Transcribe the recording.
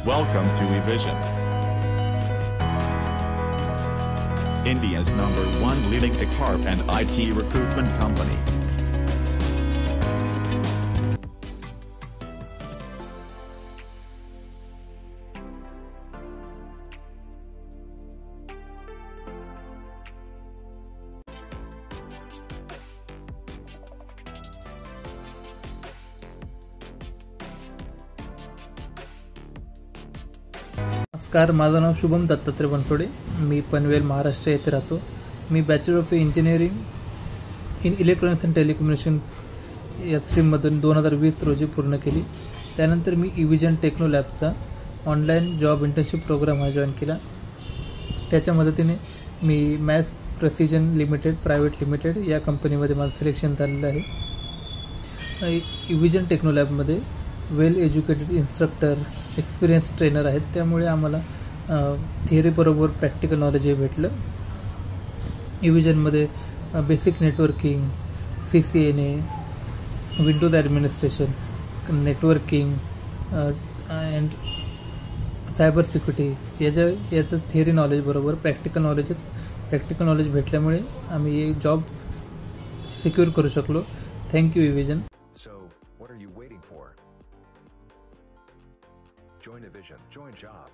Welcome to eVision, India's #1 leading HR and IT recruitment company. नमस्कार, माझं नाव शुभम दत्तात्रय बनसोडे. मी पनवेल महाराष्ट्र येथे राहतो. मी bachelor of engineering in electronics and telecommunication या स्ट्रीममधून 2020 रोजी पूर्ण केली. त्यानंतर मी इव्हिजन टेक्नो लॅबचा ऑनलाईन जॉब इंटर्नशिप प्रोग्राम हा जॉईन केला. त्याच्या मदतीने मी maths precision limited private limited या कंपनीमध्ये माझं सिलेक्शन झालेलं आहे. इव्हिजन टेक्नो लॅबमध्ये well educated instructor, experience trainer आहेत. त्यामुळे आम्हाला थिअरीबरोबर प्रॅक्टिकल नॉलेजही भेटलं. इव्हिजनमध्ये basic networking, CCNA, Windows administration, networking and cyber security याचं थिअरी नॉलेजबरोबर प्रॅक्टिकल नॉलेज भेटल्यामुळे आम्ही एक जॉब सिक्युअर करू शकलो. Thank you इव्हिजन. So, what are you waiting for? Join eVision. Join job.